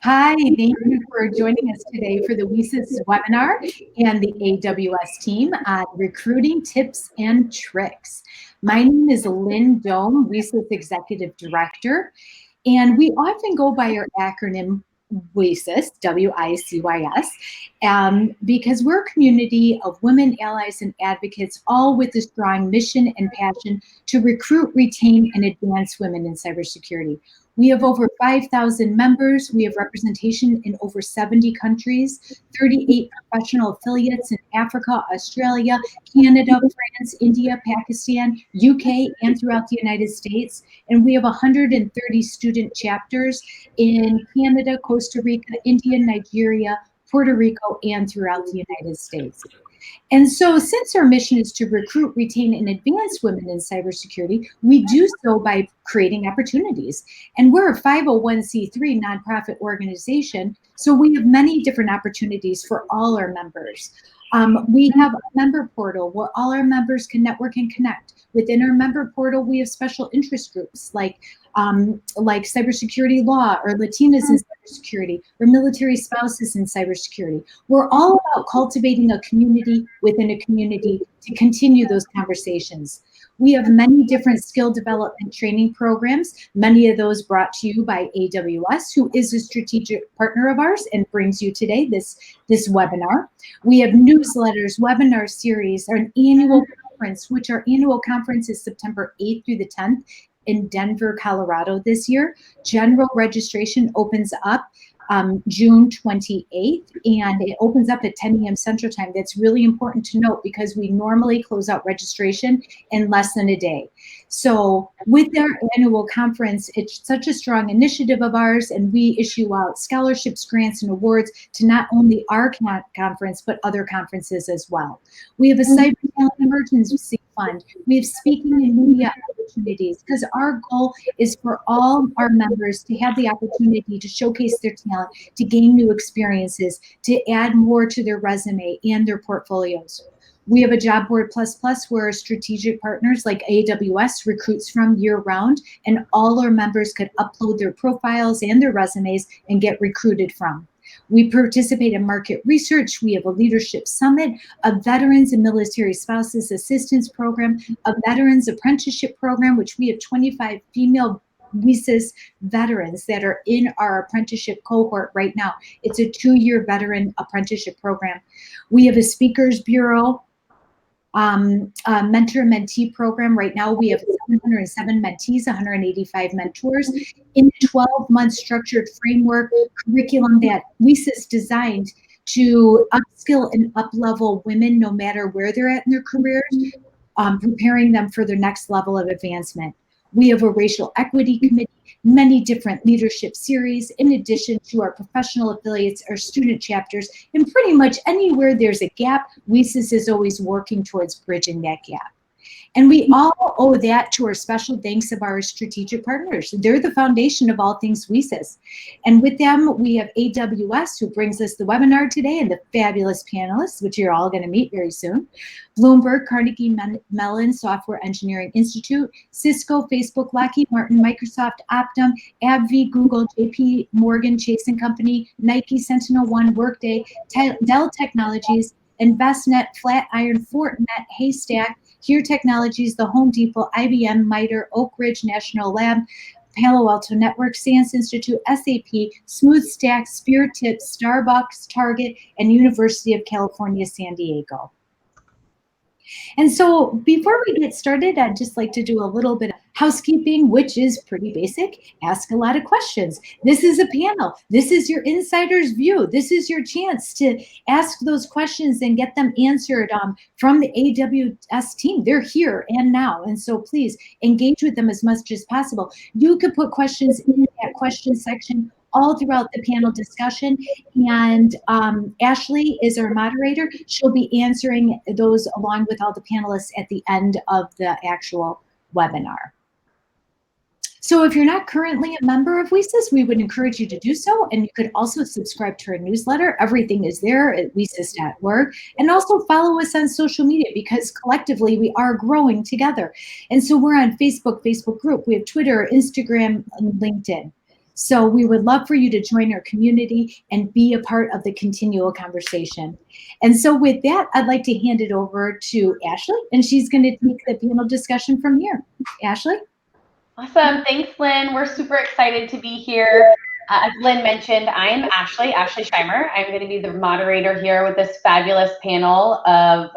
Hi, thank you for joining us today for the WESIS webinar and the AWS team on recruiting tips and tricks. My name is Lynn Dome, WESIS Executive Director, and we often go by our acronym WICYS, W-I-C-Y-S, because we're a community of women, allies, and advocates, all with a strong mission and passion to recruit, retain, and advance women in cybersecurity. We have over 5,000 members. We have representation in over 70 countries, 38 professional affiliates in Africa, Australia, Canada, France, India, Pakistan, UK, and throughout the United States. And we have 130 student chapters in Canada, Costa Rica, India, Nigeria, Puerto Rico, and throughout the United States. And so since our mission is to recruit, retain, and advance women in cybersecurity, we do so by creating opportunities. And we're a 501c3 nonprofit organization, so we have many different opportunities for all our members. We have a member portal where all our members can network and connect. Within our member portal, we have special interest groups like cybersecurity law, or Latinas in cybersecurity, or military spouses in cybersecurity. We're all about cultivating a community within a community to continue those conversations. We have many different skill development training programs, many of those brought to you by AWS, who is a strategic partner of ours and brings you today this webinar. We have newsletters, webinar series, our annual conference, which our annual conference is September 8th through the 10th in Denver, Colorado this year. General registration opens up June 28th, and it opens up at 10 a.m. Central Time. That's really important to note because we normally close out registration in less than a day. So with our annual conference, it's such a strong initiative of ours, and we issue out scholarships, grants, and awards to not only our conference, but other conferences as well. We have a cyber talent emergency fund. We have speaking and media opportunities, because our goal is for all our members to have the opportunity to showcase their talent, to gain new experiences, to add more to their resume and their portfolios. We have a Job Board Plus Plus where our strategic partners like AWS recruits from year-round, and all our members could upload their profiles and their resumes and get recruited from. We participate in market research. We have a leadership summit, a veterans and military spouses assistance program, a veterans apprenticeship program, which we have 25 female WESIS veterans that are in our apprenticeship cohort right now. It's a 2-year veteran apprenticeship program. We have a speakers bureau, mentor-mentee program. Right now we have 707 mentees, 185 mentors in a 12-month structured framework curriculum that WESIS designed to upskill and up-level women no matter where they're at in their careers, preparing them for their next level of advancement. We have a racial equity committee, many different leadership series, in addition to our professional affiliates, our student chapters, and pretty much anywhere there's a gap, WESIS is always working towards bridging that gap. And we all owe that to our special thanks of our strategic partners. They're the foundation of all things WESIS. And with them, we have AWS, who brings us the webinar today, and the fabulous panelists, which you're all going to meet very soon. Bloomberg, Carnegie Mellon Software Engineering Institute, Cisco, Facebook, Lockheed Martin, Microsoft, Optum, AbbVie, Google, JP Morgan, Chase & Company, Nike, SentinelOne, Workday, Dell Technologies, Envestnet, Flatiron, Fortinet, Haystack, Here Technologies, the Home Depot, IBM, MITRE, Oak Ridge National Lab, Palo Alto Networks, SANS Institute, SAP, SmoothStack, SpearTip, Starbucks, Target, and University of California, San Diego. And so before we get started, I'd just like to do a little bit of housekeeping, which is pretty basic. Ask a lot of questions. This is a panel. This is your insider's view. This is your chance to ask those questions and get them answered from the AWS team. They're here and now. And so please engage with them as much as possible. You could put questions in that question section all throughout the panel discussion. And Ashley is our moderator. She'll be answering those along with all the panelists at the end of the actual webinar. So if you're not currently a member of WESIS, we would encourage you to do so. And you could also subscribe to our newsletter. Everything is there at wesis.org. And also follow us on social media, because collectively we are growing together. And so we're on Facebook group. We have Twitter, Instagram, and LinkedIn. So we would love for you to join our community and be a part of the continual conversation. And so with that, I'd like to hand it over to Ashley, and she's going to take the panel discussion from here. Ashley? Awesome. Thanks, Lynn. We're super excited to be here. As Lynn mentioned, I'm Ashley Shimer. I'm going to be the moderator here with this fabulous panel of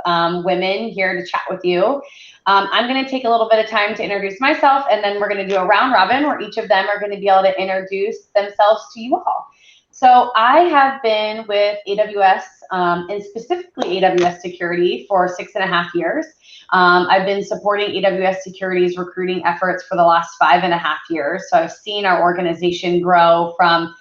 women here to chat with you. I'm going to take a little bit of time to introduce myself, and then we're going to do a round robin where each of them are going to be able to introduce themselves to you all. So I have been with AWS and specifically AWS security for 6.5 years. I've been supporting AWS Security's recruiting efforts for the last 5.5 years. So I've seen our organization grow from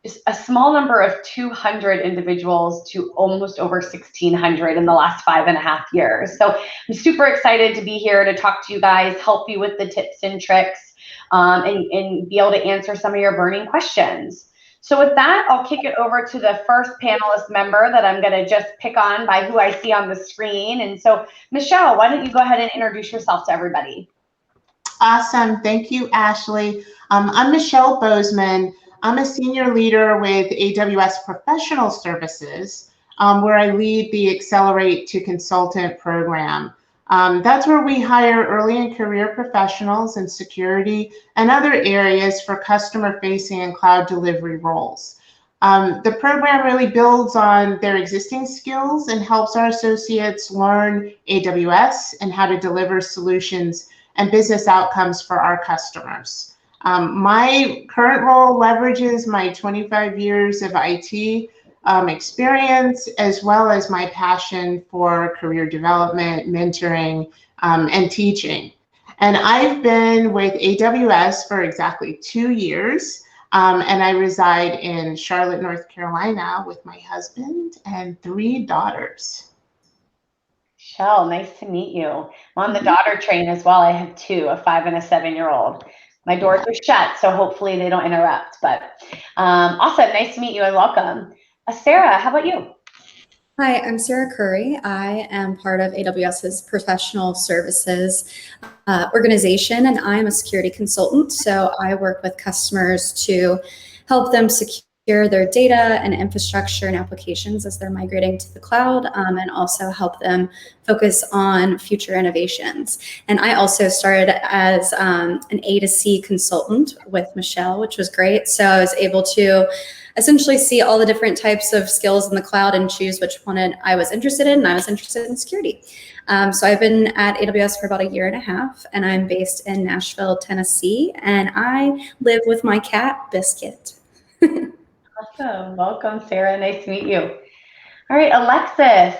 just a small number of 200 individuals to almost over 1,600 in the last 5.5 years. So I'm super excited to be here to talk to you guys, help you with the tips and tricks, and be able to answer some of your burning questions. So with that, I'll kick it over to the first panelist member that I'm going to just pick on by who I see on the screen. And so, Michelle, why don't you go ahead and introduce yourself to everybody? Awesome. Thank you, Ashley. I'm Michelle Bozman. I'm a senior leader with AWS Professional Services, where I lead the Accelerate to Consultant program. That's where we hire early in career professionals in security and other areas for customer-facing and cloud delivery roles. The program really builds on their existing skills and helps our associates learn AWS and how to deliver solutions and business outcomes for our customers. My current role leverages my 25 years of IT experience, as well as my passion for career development, mentoring, and teaching. And I've been with AWS for exactly 2 years, and I reside in Charlotte, North Carolina with my husband and 3 daughters. Michelle, nice to meet you. I'm on the daughter train as well. I have 2, a 5 and a 7-year-old. My doors are shut, so hopefully they don't interrupt. But awesome, nice to meet you and welcome. Sarah, how about you? Hi, I'm Sarah Currey. I am part of AWS's professional services organization, and I'm a security consultant. So I work with customers to help them secure their data and infrastructure and applications as they're migrating to the cloud, and also help them focus on future innovations. And I also started as an A to C consultant with Michelle, which was great. So I was able to essentially see all the different types of skills in the cloud and choose which one I was interested in, and I was interested in security. So I've been at AWS for about 1.5 years, and I'm based in Nashville, Tennessee, and I live with my cat, Biscuit. Awesome. Welcome, Sarah. Nice to meet you. All right, Alexis.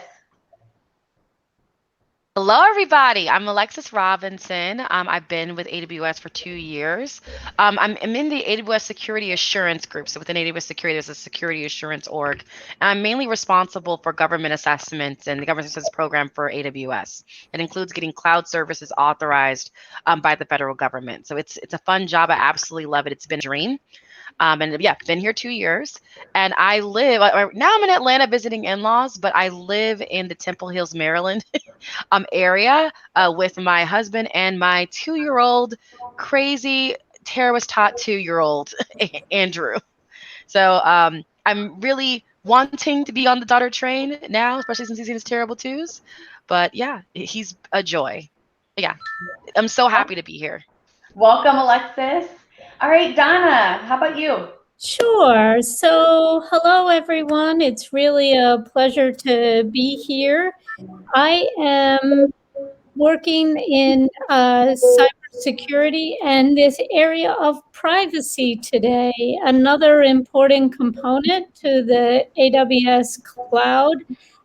Hello, everybody. I'm Alexis Robinson. I've been with AWS for 2 years. I'm in the AWS Security Assurance Group. So within AWS Security, there's a security assurance org. And I'm mainly responsible for government assessments and the government assessments program for AWS. It includes getting cloud services authorized by the federal government. So it's a fun job. I absolutely love it. It's been a dream. And yeah, been here 2 years, and I live now. I'm in Atlanta visiting in-laws, but I live in the Temple Hills, Maryland area with my husband and my 2-year-old crazy terrorist taught 2-year-old Andrew. So I'm really wanting to be on the daughter train now, especially since he's in his terrible 2s. But yeah, he's a joy. Yeah, I'm so happy to be here. Welcome, Alexis. All right, Donna, how about you? Sure. So, hello, everyone. It's really a pleasure to be here. I am working in cybersecurity and this area of privacy today, another important component to the AWS cloud,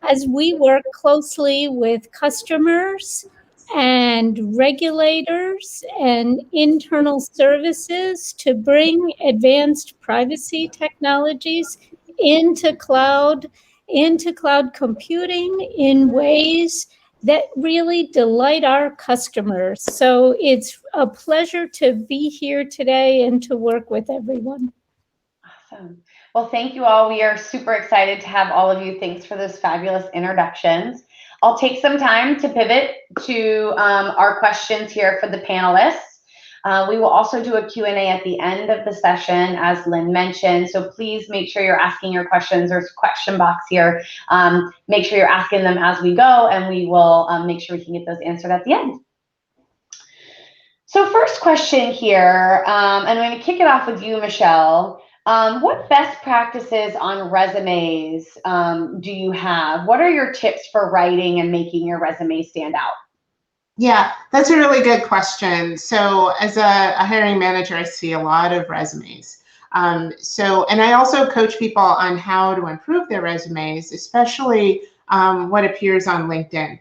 as we work closely with customers and regulators and internal services to bring advanced privacy technologies into cloud computing in ways that really delight our customers. So it's a pleasure to be here today and to work with everyone. Awesome. Well, thank you all. We are super excited to have all of you. Thanks for those fabulous introductions. I'll take some time to pivot to our questions here for the panelists. We will also do a Q&A at the end of the session, as Lynn mentioned. So please make sure you're asking your questions. There's a question box here. Make sure you're asking them as we go, and we will make sure we can get those answered at the end. So first question here, and I'm going to kick it off with you, Michelle. What best practices on resumes do you have? What are your tips for writing and making your resume stand out? Yeah, that's a really good question. So as a hiring manager, I see a lot of resumes. And I also coach people on how to improve their resumes, especially what appears on LinkedIn.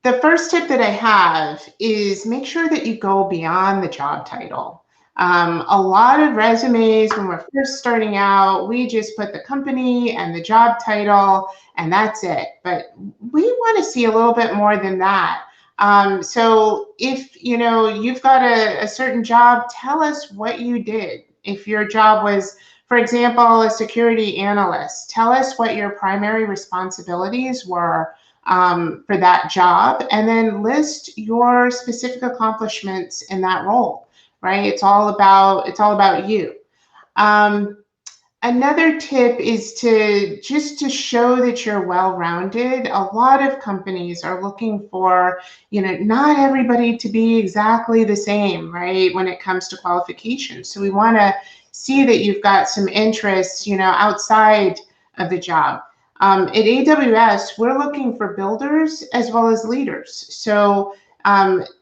The first tip that I have is make sure that you go beyond the job title. A lot of resumes, when we're first starting out, we just put the company and the job title, and that's it. But we want to see a little bit more than that. So if you've got a certain job, tell us what you did. If your job was, for example, a security analyst, tell us what your primary responsibilities were for that job, and then list your specific accomplishments in that role. Right? It's all about you. Another tip is to show that you're well-rounded. A lot of companies are looking for, not everybody to be exactly the same, right? When it comes to qualifications. So we want to see that you've got some interests, outside of the job. At AWS, we're looking for builders as well as leaders. So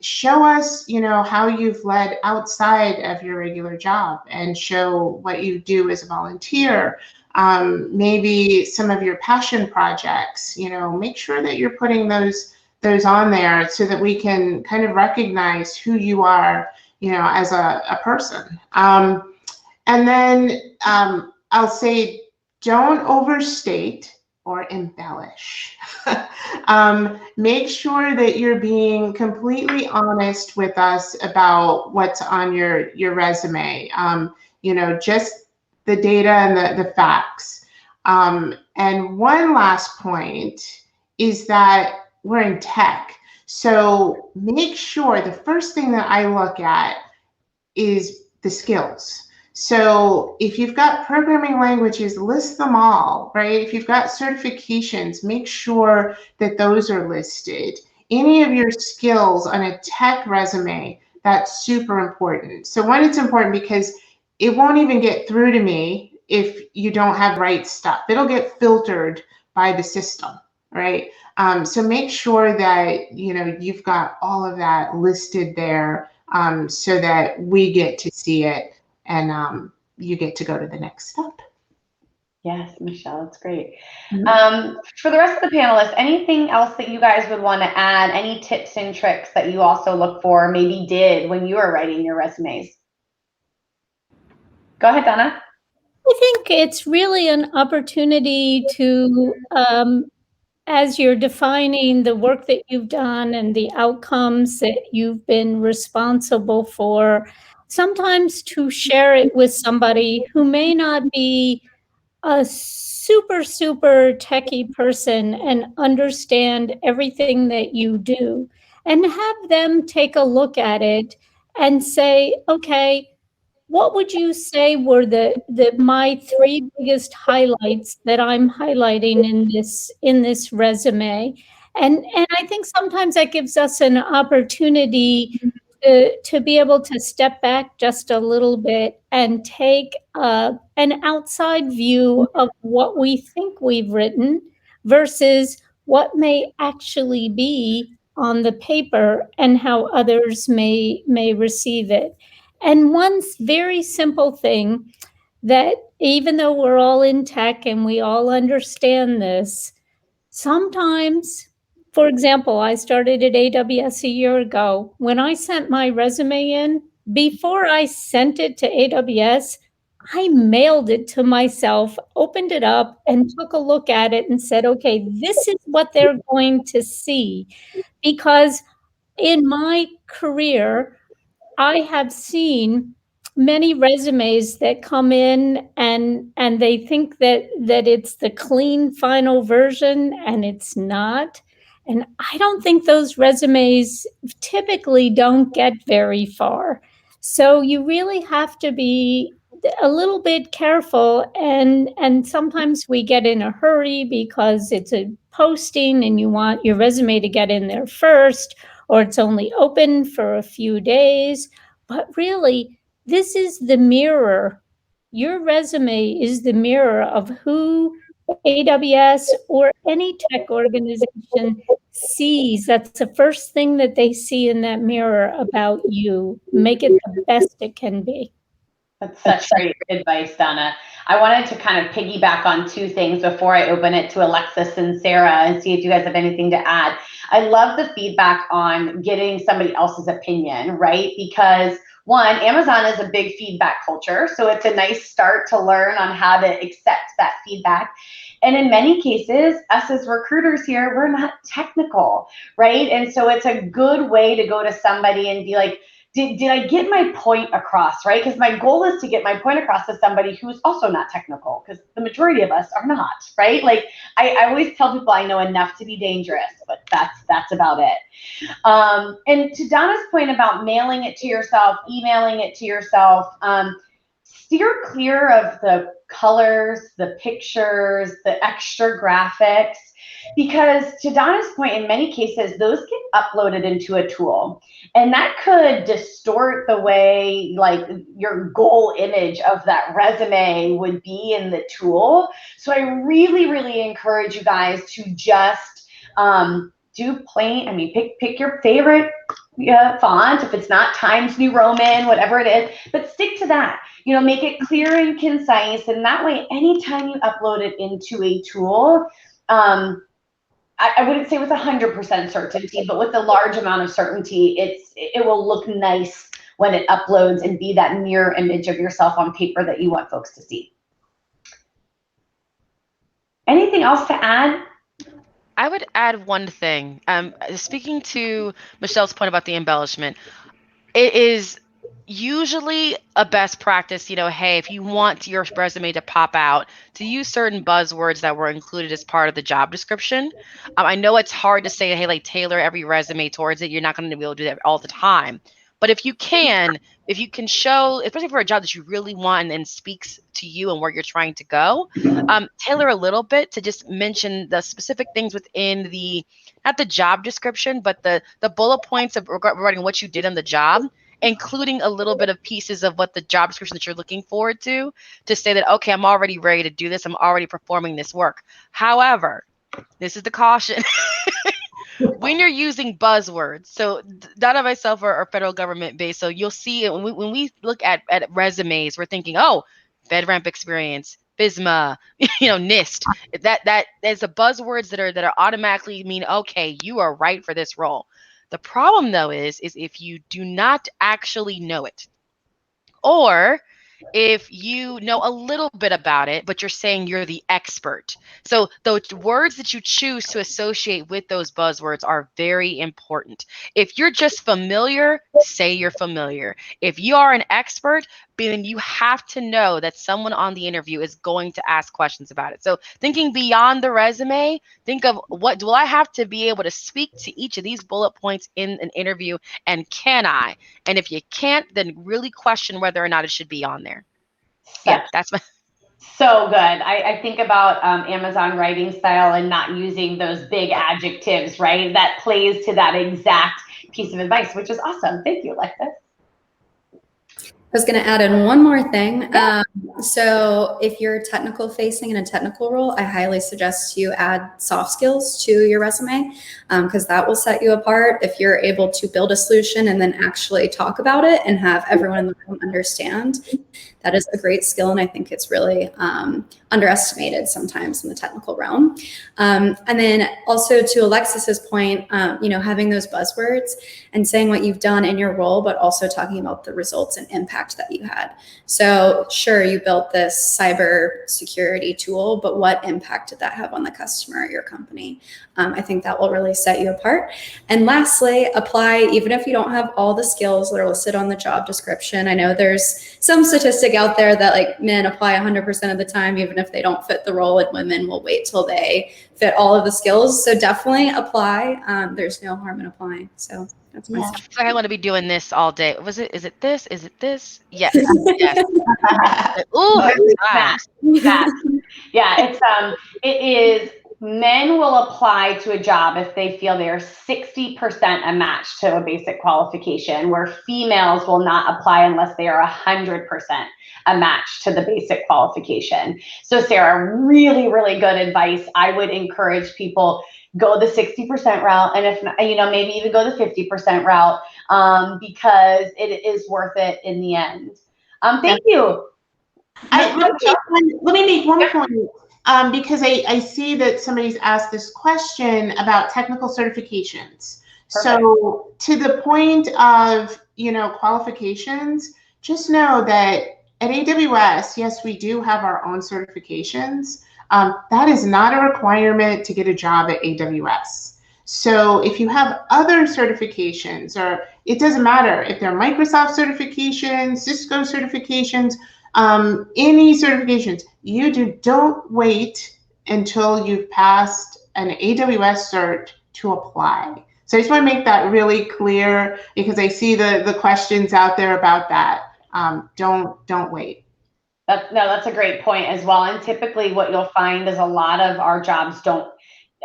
show us, how you've led outside of your regular job, and show what you do as a volunteer. Maybe some of your passion projects. Make sure that you're putting those on there so that we can kind of recognize who you are, as a person. And then I'll say, don't overstate or embellish. Make sure that you're being completely honest with us about what's on your resume. Just the data and the facts. And one last point is that we're in tech. So make sure the first thing that I look at is the skills. So if you've got programming languages, list them all, right? If you've got certifications, make sure that those are listed. Any of your skills on a tech resume, that's super important. So one, it's important because it won't even get through to me if you don't have the right stuff. It'll get filtered by the system, right? So make sure that, you've got all of that listed there so that we get to see it. And you get to go to the next step. Yes, Michelle, that's great. For the rest of the panelists, anything else that you guys would want to add? Any tips and tricks that you also look for, maybe did when you were writing your resumes? Go ahead, Donna. I think it's really an opportunity to, as you're defining the work that you've done and the outcomes that you've been responsible for, sometimes to share it with somebody who may not be a super techie person and understand everything that you do, and have them take a look at it and say, okay, what would you say were my three biggest highlights that I'm highlighting in this resume? And I think sometimes that gives us an opportunity to be able to step back just a little bit and take an outside view of what we think we've written versus what may actually be on the paper and how others may receive it. And one very simple thing that, even though we're all in tech and we all understand this, sometimes, for example, I started at AWS a year ago. When I sent my resume in, before I sent it to AWS, I mailed it to myself, opened it up, and took a look at it and said, okay, this is what they're going to see. Because in my career, I have seen many resumes that come in and they think that it's the clean final version, and it's not. And I don't think those resumes typically don't get very far. So you really have to be a little bit careful, and sometimes we get in a hurry because it's a posting and you want your resume to get in there first, or it's only open for a few days. But really, this is the mirror. Your resume is the mirror of who AWS or any tech organization sees. That's the first thing that they see in that mirror about you. Make it the best it can be. That's such great advice, Donna. I wanted to kind of piggyback on two things before I open it to Alexis and Sarah and see if you guys have anything to add. I love the feedback on getting somebody else's opinion, right? Because one, Amazon is a big feedback culture, so it's a nice start to learn on how to accept that feedback. And in many cases, us as recruiters here, we're not technical, right? And so it's a good way to go to somebody and be like, did I get my point across, right? Because my goal is to get my point across to somebody who's also not technical, because the majority of us are not, right? Like I always tell people I know enough to be dangerous, but that's about it. And to Donna's point about mailing it to yourself, emailing it to yourself, steer clear of the colors, the pictures, the extra graphics, because to Donna's point, in many cases, those get uploaded into a tool, and that could distort the way like your goal image of that resume would be in the tool. So I really, really encourage you guys to just do plain, I mean, pick your favorite font, if it's not Times New Roman, whatever it is, but stick to that. You know, make it clear and concise, and that way, anytime you upload it into a tool, I wouldn't say with 100% certainty, but with a large amount of certainty, it will look nice when it uploads and be that mirror image of yourself on paper that you want folks to see. Anything else to add? I would add one thing. Speaking to Michelle's point about the embellishment, it is usually a best practice, you know, hey, if you want your resume to pop out, to use certain buzzwords that were included as part of the job description. I know it's hard to say, hey, like tailor every resume towards it. You're not going to be able to do that all the time. But if you can show, especially for a job that you really want and speaks to you and where you're trying to go, tailor a little bit to just mention the specific things within not the job description, but the bullet points of regarding what you did on the job, including a little bit of pieces of what the job description that you're looking forward to say that, okay, I'm already ready to do this. I'm already performing this work. However, this is the caution. When you're using buzzwords, so Donna and myself are federal government based, so you'll see when we look at resumes, we're thinking, oh, FedRAMP experience, FISMA, NIST. That is the buzzwords that are automatically mean, okay, you are right for this role. The problem though is if you do not actually know it, or if you know a little bit about it, but you're saying you're the expert. So the words that you choose to associate with those buzzwords are very important. If you're just familiar, say you're familiar. If you are an expert, then you have to know that someone on the interview is going to ask questions about it. So thinking beyond the resume, think of what do I have to be able to speak to each of these bullet points in an interview, and can I? And if you can't, then really question whether or not it should be on there. Yeah, that's my. So good. I think about Amazon writing style and not using those big adjectives, right? That plays to that exact piece of advice, which is awesome. Thank you, Alexis. I was going to add in one more thing. So if you're technical facing in a technical role, I highly suggest you add soft skills to your resume, because that will set you apart. If you're able to build a solution and then actually talk about it and have everyone in the room understand, that is a great skill. And I think it's really underestimated sometimes in the technical realm. And then also to Alexis's point, having those buzzwords and saying what you've done in your role, but also talking about the results and impact that you had. So sure, you built this cyber security tool, but what impact did that have on the customer at your company? I think that will really set you apart. And lastly, apply, even if you don't have all the skills that are listed on the job description. I know there's some statistic statistic out there that like men apply 100% of the time, even if they don't fit the role, and women will wait till they fit all of the skills. So definitely apply. There's no harm in applying. So that's my stuff. I want to be doing this all day. Is it this? Is it this? Yes. Yes. Ooh, wow. Yeah, it is. Men will apply to a job if they feel they are 60% a match to a basic qualification, where females will not apply unless they are 100% a match to the basic qualification. So Sarah, really, really good advice. I would encourage people, go the 60% route, and if not, maybe even go the 50% route, because it is worth it in the end. Thank you. Let me make one point. Because I see that somebody's asked this question about technical certifications. Perfect. So to the point of, qualifications, just know that at AWS, yes, we do have our own certifications. That is not a requirement to get a job at AWS. So if you have other certifications, or it doesn't matter if they're Microsoft certifications, Cisco certifications, any certifications, don't wait until you've passed an AWS cert to apply. So I just want to make that really clear, because I see the questions out there about that. Don't wait. That's a great point as well. And typically what you'll find is a lot of our jobs don't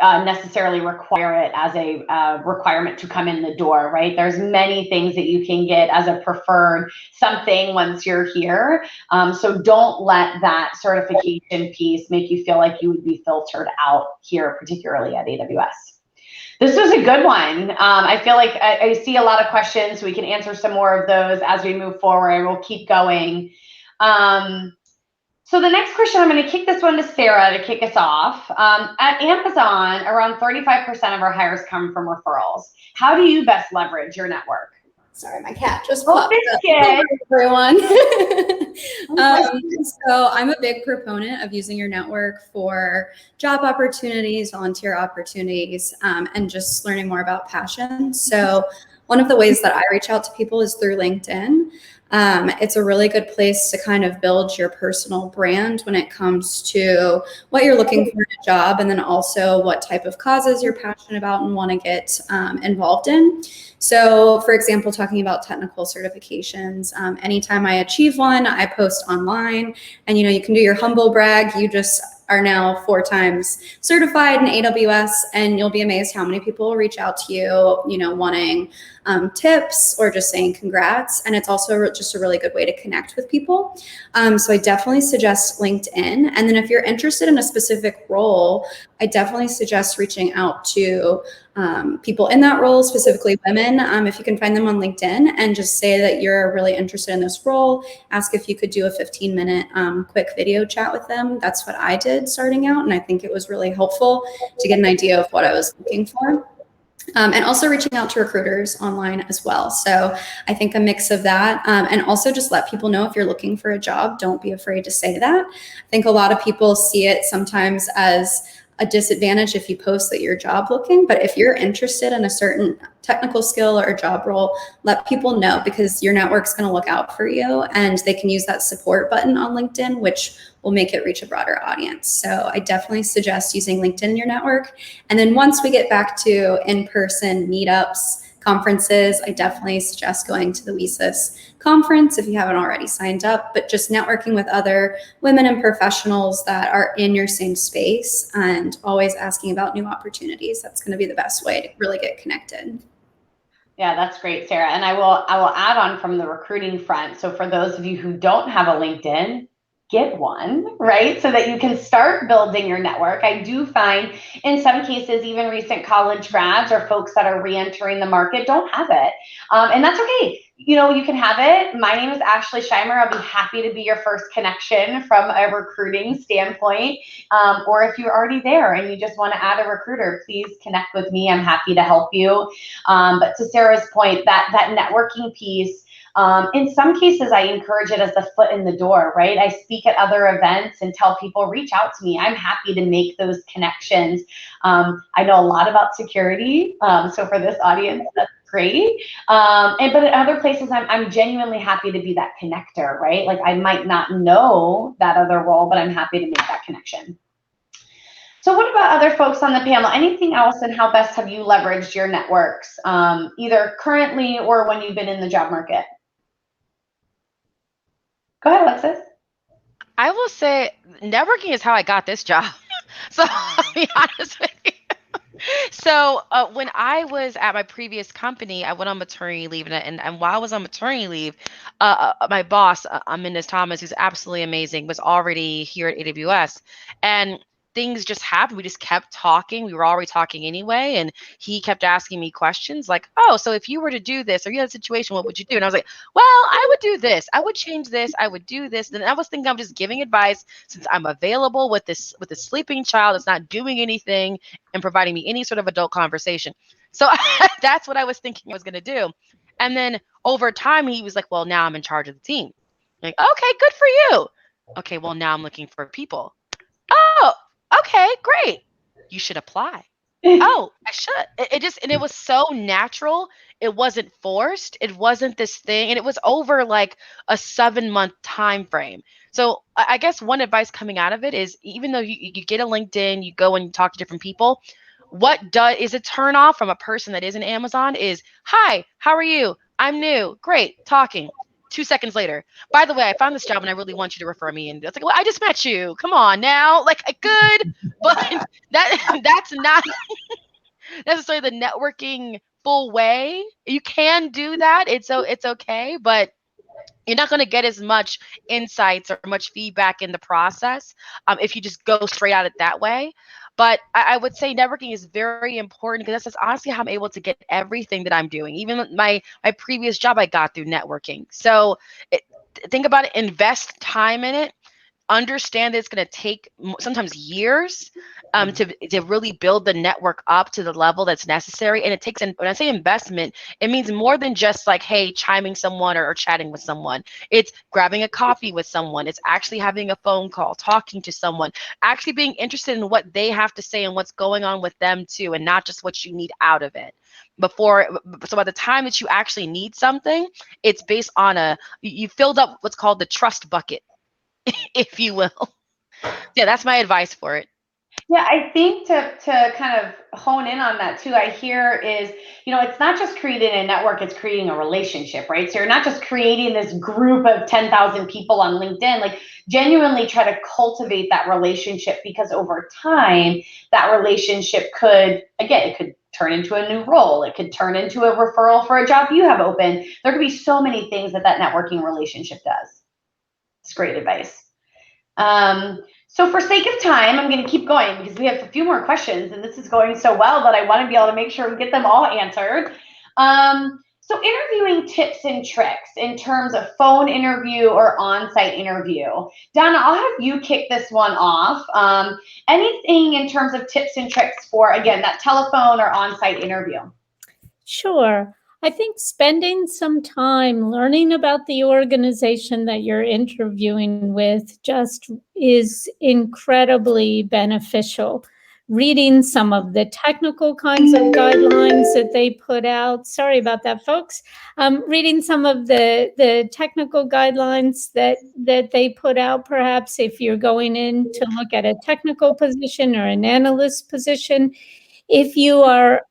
necessarily require it as a requirement to come in the door, right? There's many things that you can get as a preferred something once you're here. So don't let that certification piece make you feel like you would be filtered out here, particularly at AWS. This was a good one. I feel like I see a lot of questions, so we can answer some more of those as we move forward. We'll keep going. So the next question, I'm going to kick this one to Sarah to kick us off. At Amazon, around 35% of our hires come from referrals. How do you best leverage your network? Sorry, my cat just popped up. Everyone. So I'm a big proponent of using your network for job opportunities, volunteer opportunities, and just learning more about passion. So one of the ways that I reach out to people is through LinkedIn. It's a really good place to kind of build your personal brand when it comes to what you're looking for in a job, and then also what type of causes you're passionate about and want to get involved in. So for example, talking about technical certifications, anytime I achieve one, I post online, and you can do your humble brag. You just are now 4 times certified in AWS, and you'll be amazed how many people will reach out to you, wanting tips or just saying congrats. And it's also just a really good way to connect with people. So I definitely suggest LinkedIn. And then if you're interested in a specific role, I definitely suggest reaching out to people in that role, specifically women, if you can find them on LinkedIn, and just say that you're really interested in this role. Ask if you could do a 15-minute quick video chat with them. That's what I did starting out, and I think it was really helpful to get an idea of what I was looking for. And also reaching out to recruiters online as well. So I think a mix of that, and also just let people know if you're looking for a job, don't be afraid to say that. I think a lot of people see it sometimes as a disadvantage if you post that you're job looking, but if you're interested in a certain technical skill or a job role, let people know, because your network's going to look out for you, and they can use that support button on LinkedIn, which will make it reach a broader audience. So I definitely suggest using LinkedIn in your network. And then once we get back to in-person meetups, conferences, I definitely suggest going to the WeSys conference if you haven't already signed up, but just networking with other women and professionals that are in your same space, and always asking about new opportunities. That's going to be the best way to really get connected. Yeah, that's great, Sarah. And I will add on from the recruiting front. So for those of you who don't have a LinkedIn, get one, right? So that you can start building your network. I do find in some cases, even recent college grads or folks that are re-entering the market don't have it. And that's okay. You can have it. My name is Ashley Shimer. I'll be happy to be your first connection from a recruiting standpoint. Or if you're already there and you just want to add a recruiter, please connect with me. I'm happy to help you. But to Sarah's point, that networking piece, in some cases, I encourage it as the foot in the door, right? I speak at other events and tell people, reach out to me. I'm happy to make those connections. I know a lot about security. So for this audience, that's great. But at other places, I'm genuinely happy to be that connector, right? Like I might not know that other role, but I'm happy to make that connection. So what about other folks on the panel? Anything else, and how best have you leveraged your networks, either currently or when you've been in the job market? Go ahead, Alexis. I will say networking is how I got this job. So I'll be honest with you. So when I was at my previous company, I went on maternity leave, and while I was on maternity leave, my boss, Ms. Thomas, who's absolutely amazing, was already here at AWS, and things just happened. We just kept talking. We were already talking anyway, and he kept asking me questions like, "Oh, so if you were to do this, or you had a situation, what would you do?" And I was like, "Well, I would do this. I would change this. I would do this." And I was thinking I'm just giving advice since I'm available with this sleeping child that's not doing anything and providing me any sort of adult conversation. So that's what I was thinking I was going to do. And then over time, he was like, well, now I'm in charge of the team. I'm like, okay, good for you. Okay, well, now I'm looking for people. Oh, okay, great. You should apply. Oh, I should. And it was so natural. It wasn't forced. It wasn't this thing. And it was over like a 7-month time frame. So I guess one advice coming out of it is, even though you get a LinkedIn, you go and you talk to different people, what is a turn off from a person that isn't Amazon is, hi, how are you? I'm new. Great. Talking. 2 seconds later, by the way, I found this job and I really want you to refer me. And it's like, well, I just met you. Come on now. Like, I could, but that's not necessarily the networking full way. You can do that. It's okay, but you're not going to get as much insights or much feedback in the process if you just go straight at it that way. But I would say networking is very important, because that's honestly how I'm able to get everything that I'm doing. Even my previous job, I got through networking. So think about it, invest time in it. Understand that it's going to take sometimes years to really build the network up to the level that's necessary. And it takes, when I say investment, it means more than just like, hey, chiming someone or chatting with someone. It's grabbing a coffee with someone. It's actually having a phone call, talking to someone, actually being interested in what they have to say and what's going on with them too, and not just what you need out of it. So by the time that you actually need something, it's based on you filled up what's called the trust bucket, if you will. Yeah, that's my advice for it. Yeah, I think to kind of hone in on that too, I hear is, it's not just creating a network, it's creating a relationship, right? So you're not just creating this group of 10,000 people on LinkedIn, like genuinely try to cultivate that relationship, because over time, that relationship could turn into a new role. It could turn into a referral for a job you have open. There could be so many things that networking relationship does. It's great advice. So for sake of time, I'm going to keep going, because we have a few more questions, and this is going so well that I want to be able to make sure we get them all answered. So interviewing tips and tricks in terms of phone interview or on-site interview. Donna, I'll have you kick this one off. Anything in terms of tips and tricks for, again, that telephone or on-site interview? Sure. I think spending some time learning about the organization that you're interviewing with just is incredibly beneficial. Reading some of the technical kinds of guidelines that they put out. Sorry about that, folks. Reading some of the technical guidelines that they put out, perhaps if you're going in to look at a technical position or an analyst position. If you are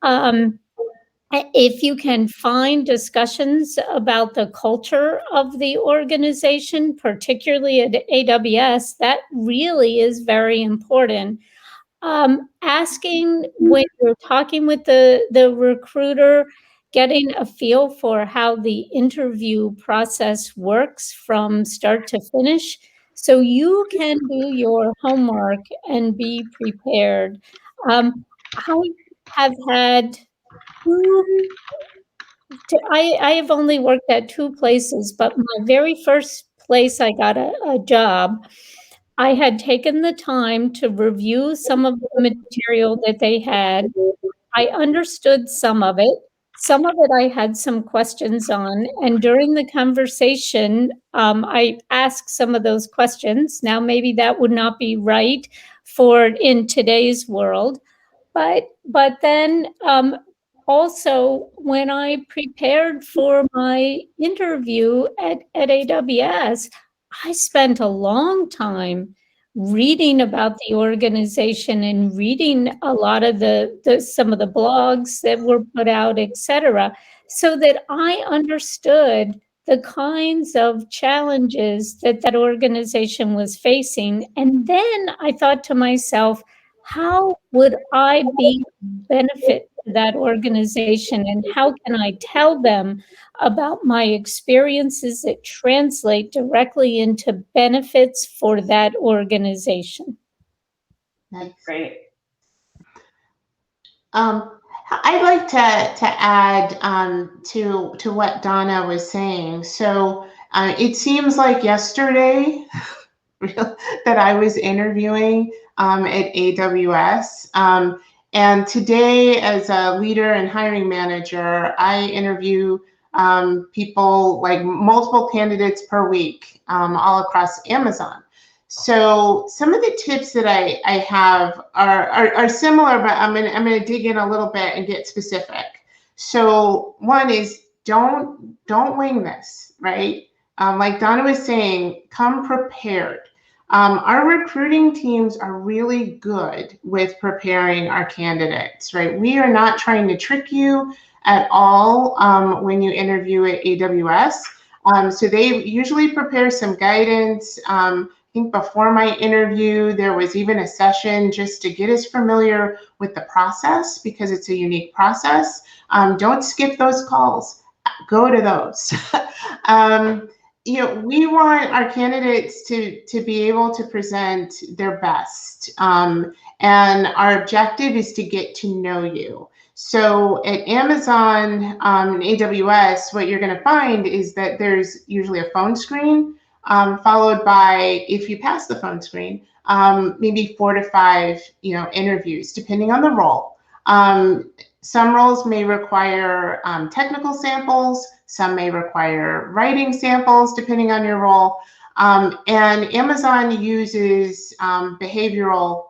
if you can find discussions about the culture of the organization, particularly at AWS, that really is very important. Asking when you're talking with the recruiter, getting a feel for how the interview process works from start to finish, so you can do your homework and be prepared. I have had I have only worked at 2 places, but my very first place I got a job, I had taken the time to review some of the material that they had. I understood some of it. Some of it I had some questions on, and during the conversation, I asked some of those questions. Now, maybe that would not be right for in today's world, but then also, when I prepared for my interview at AWS, I spent a long time reading about the organization and reading a lot of some of the blogs that were put out, etc., so that I understood the kinds of challenges that that organization was facing. And then I thought to myself, how would I be benefit to that organization, and how can I tell them about my experiences that translate directly into benefits for that organization? Nice. Great. I'd like to add to what Donna was saying. So it seems like yesterday that I was interviewing at AWS. And today, as a leader and hiring manager, I interview people, like multiple candidates per week, all across Amazon. So some of the tips that I have are similar, but I'm gonna dig in a little bit and get specific. So one is don't wing this, right? Like Donna was saying, come prepared. Our recruiting teams are really good with preparing our candidates, right? We are not trying to trick you at all when you interview at AWS. So they usually prepare some guidance. I think before my interview, there was even a session just to get us familiar with the process, because it's a unique process. Don't skip those calls. Go to those. We want our candidates to be able to present their best. And our objective is to get to know you. So at Amazon and AWS, what you're going to find is that there's usually a phone screen, followed by, if you pass the phone screen, maybe 4 to 5 interviews, depending on the role. Some roles may require technical samples. Some may require writing samples, depending on your role. And Amazon uses behavioral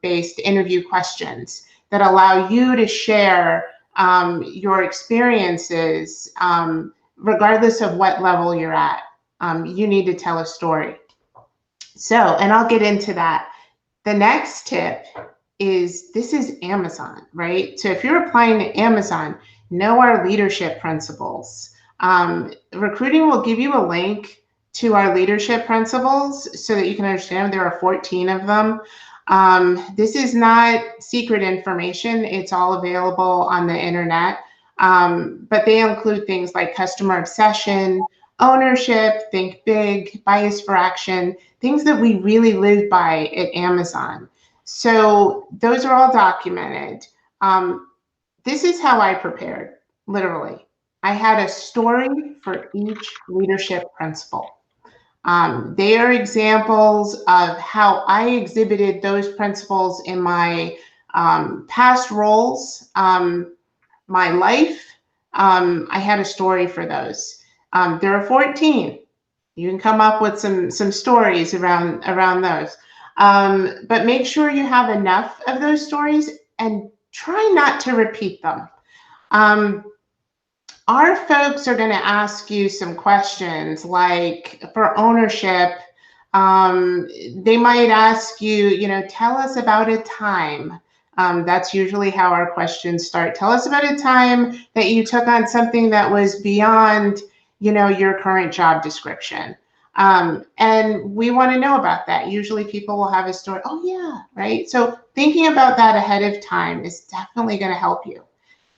based interview questions that allow you to share your experiences, regardless of what level you're at. You need to tell a story. So, and I'll get into that. The next tip is, this is Amazon, right? So if you're applying to Amazon, know our leadership principles. Recruiting will give you a link to our leadership principles so that you can understand. There are 14 of them. This is not secret information. It's all available on the internet. But they include things like customer obsession, ownership, think big, bias for action, things that we really live by at Amazon. So those are all documented. This is how I prepared, literally. I had a story for each leadership principle. They are examples of how I exhibited those principles in my past roles, my life. I had a story for those. There are 14. You can come up with some stories around those. But make sure you have enough of those stories and try not to repeat them. Our folks are going to ask you some questions, like for ownership. They might ask you, tell us about a time. That's usually how our questions start. Tell us about a time that you took on something that was beyond, your current job description. And we want to know about that. Usually people will have a story. Oh yeah, right? So thinking about that ahead of time is definitely going to help you.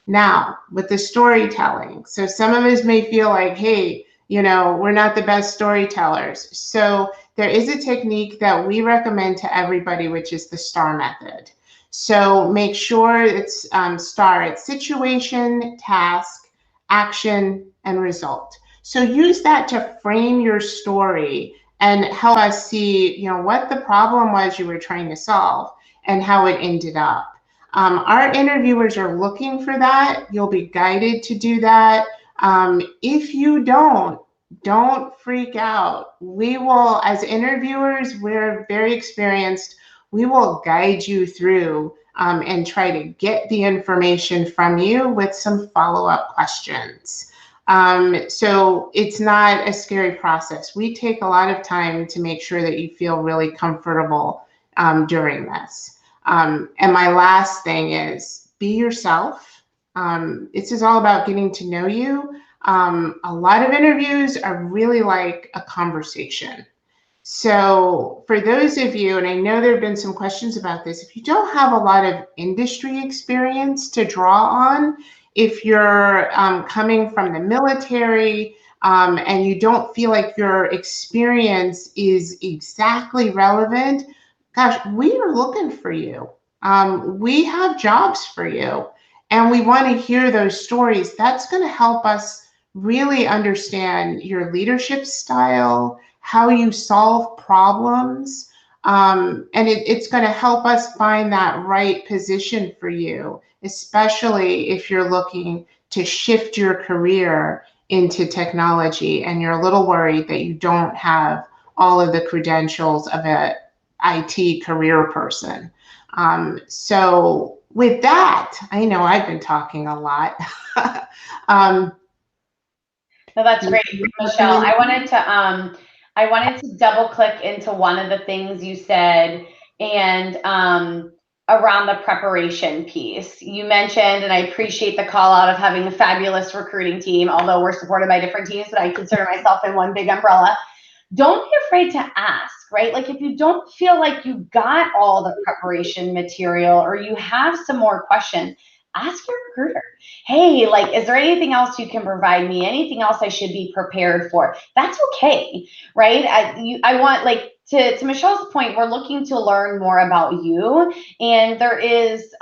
Now, with the storytelling, so some of us may feel like, hey, we're not the best storytellers. So there is a technique that we recommend to everybody, which is the STAR method. So make sure it's STAR. It's situation, task, action, and result. So use that to frame your story and help us see, what the problem was you were trying to solve and how it ended up. Our interviewers are looking for that. You'll be guided to do that. If you don't freak out. We will, as interviewers, we're very experienced. We will guide you through and try to get the information from you with some follow-up questions. So it's not a scary process. We take a lot of time to make sure that you feel really comfortable during this. And my last thing is be yourself. This is all about getting to know you. A lot of interviews are really like a conversation. So for those of you, and I know there have been some questions about this, if you don't have a lot of industry experience to draw on, if you're coming from the military and you don't feel like your experience is exactly relevant, gosh, we are looking for you. We have jobs for you, and we want to hear those stories. That's going to help us really understand your leadership style, how you solve problems, and it's going to help us find that right position for you, especially if you're looking to shift your career into technology and you're a little worried that you don't have all of the credentials of an IT career person. So with that, I know I've been talking a lot. No, that's great, Michelle. I wanted to double click into one of the things you said, and around the preparation piece. You mentioned, and I appreciate the call out of having a fabulous recruiting team, although we're supported by different teams, but I consider myself in one big umbrella. Don't be afraid to ask, right? Like if you don't feel like you got all the preparation material or you have some more questions, ask your recruiter. Hey, like, is there anything else you can provide me? Anything else I should be prepared for? That's okay, right? I want, like, to Michelle's point, we're looking to learn more about you, and there is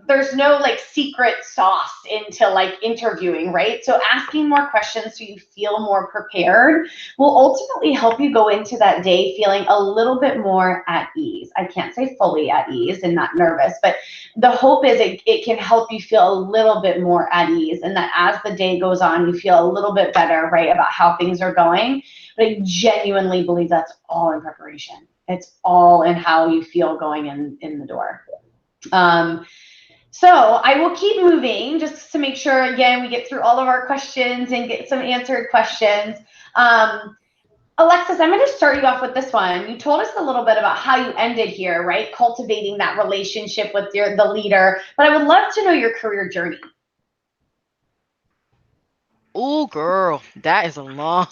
there's no like secret sauce into like interviewing, right? So asking more questions so you feel more prepared will ultimately help you go into that day feeling a little bit more at ease. I can't say fully at ease and not nervous, but the hope is it can help you feel a little bit more at ease, and that as the day goes on, you feel a little bit better, right, about how things are going. But I genuinely believe that's all in preparation. It's all in how you feel going in the door. So I will keep moving just to make sure, again, we get through all of our questions and get some answered questions. Alexis, I'm going to start you off with this one. You told us a little bit about how you ended here, right? Cultivating that relationship with the leader, but I would love to know your career journey. Oh, girl, that is a long.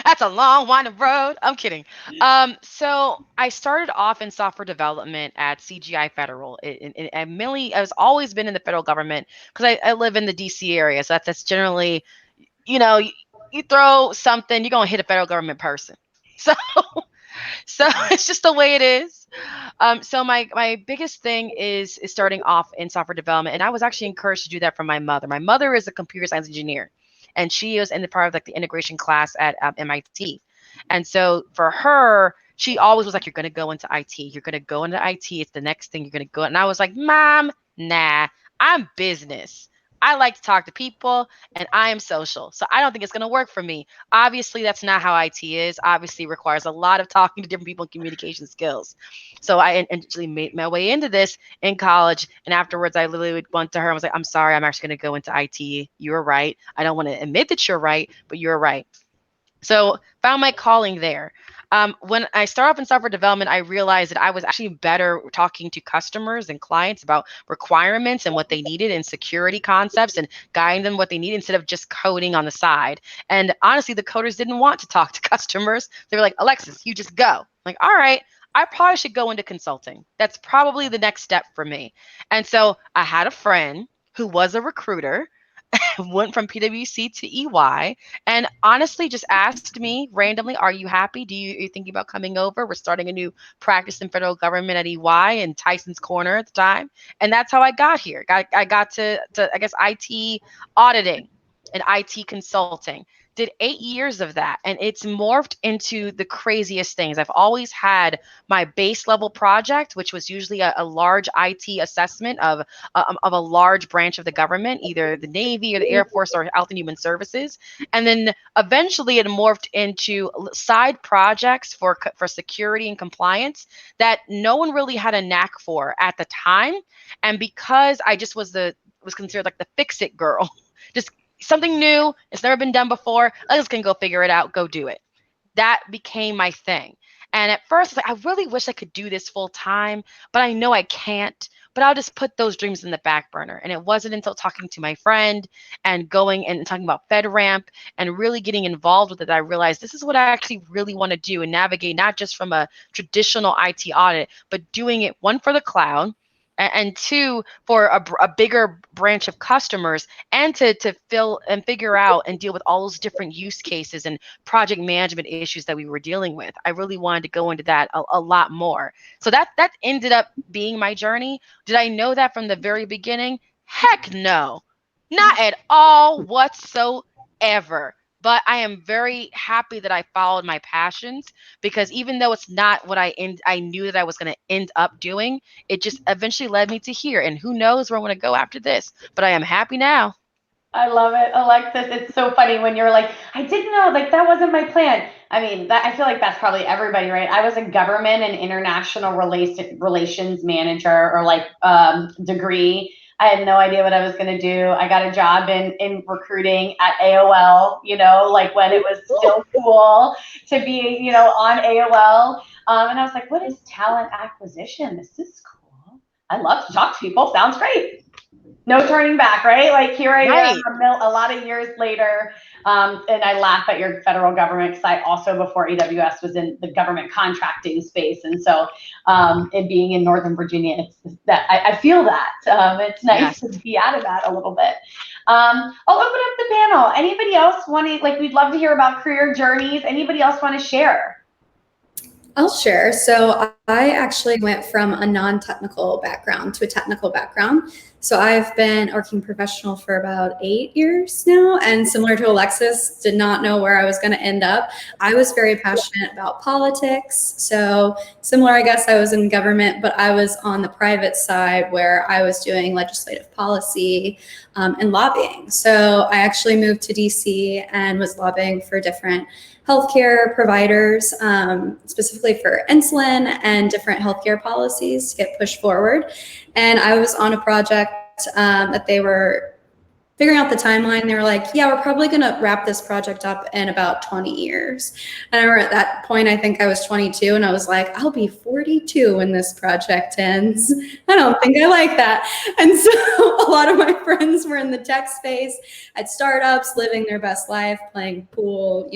That's a long, winding road. I'm kidding. So I started off in software development at CGI Federal. I was always been in the federal government because I live in the DC area. So that's generally, you throw something, you're gonna hit a federal government person. So it's just the way it is. So my biggest thing is starting off in software development, and I was actually encouraged to do that from my mother. My mother is a computer science engineer, and she was in the part of like the integration class at MIT. And so for her, she always was like, "You're gonna go into IT. You're gonna go into IT. It's the next thing you're gonna go." And I was like, "Mom, nah, I'm business. I like to talk to people and I am social. So I don't think it's going to work for me." Obviously, that's not how IT is. Obviously, it requires a lot of talking to different people and communication skills. So I eventually made my way into this in college. And afterwards, I literally went to her and was like, "I'm sorry, I'm actually going to go into IT. You're right. I don't want to admit that you're right, but you're right." So found my calling there. When I started off in software development, I realized that I was actually better talking to customers and clients about requirements and what they needed and security concepts and guiding them what they need instead of just coding on the side. And honestly, the coders didn't want to talk to customers. They were like, "Alexis, you just go." I'm like, all right, I probably should go into consulting. That's probably the next step for me. And so I had a friend who was a recruiter, went from PwC to EY, and honestly just asked me randomly, "Are you happy? Are you thinking about coming over? We're starting a new practice in federal government at EY in Tyson's Corner at the time." And that's how I got here. I got to I guess IT auditing and IT consulting. did 8 years of that, and it's morphed into the craziest things. I've always had my base level project, which was usually a large IT assessment of a large branch of the government, either the Navy or the Air Force or Health and Human Services. And then eventually it morphed into side projects for security and compliance that no one really had a knack for at the time. And because I just was considered like the fix-it girl, just something new, it's never been done before, I just can go figure it out, go do it. That became my thing. And at first, I was like, I really wish I could do this full time, but I know I can't. But I'll just put those dreams in the back burner. And it wasn't until talking to my friend and going and talking about FedRAMP and really getting involved with it that I realized this is what I actually really want to do and navigate, not just from a traditional IT audit, but doing it, one, for the cloud, and two, for a bigger branch of customers, and to fill and figure out and deal with all those different use cases and project management issues that we were dealing with. I really wanted to go into that a lot more. So that ended up being my journey. Did I know that from the very beginning? Heck no, not at all whatsoever. But I am very happy that I followed my passions, because even though it's not what I knew that I was going to end up doing, it just eventually led me to here. And who knows where I'm going to go after this, but I am happy now. I love it, Alexis. It's so funny when you're like, I didn't know, like, that wasn't my plan. I mean, I feel like that's probably everybody, right? I was a government and international relations manager, or like degree. I had no idea what I was going to do. I got a job in recruiting at AOL, like when it was still cool to be, on AOL. And I was like, what is talent acquisition? This is cool. I love to talk to people. Sounds great. No turning back, right? Like, here I am a lot of years later. And I laugh at your federal government, because I also, before AWS, was in the government contracting space. And so, and being in Northern Virginia, it's that I feel that. It's nice to be out of that a little bit. I'll open up the panel. Anybody else we'd love to hear about career journeys. Anybody else want to share? I'll share. So I actually went from a non-technical background to a technical background. So I've been a working professional for about 8 years now, and similar to Alexis, did not know where I was going to end up. I was very passionate about politics. So similar, I guess, I was in government, but I was on the private side where I was doing legislative policy and lobbying. So I actually moved to DC and was lobbying for different healthcare providers, specifically for insulin and different healthcare policies to get pushed forward. And I was on a project that they were figuring out the timeline. They were like, yeah, we're probably going to wrap this project up in about 20 years. And I remember at that point, I think I was 22, and I was like, I'll be 42 when this project ends. I don't think I like that. And so a lot of my friends were in the tech space at startups, living their best life, playing pool,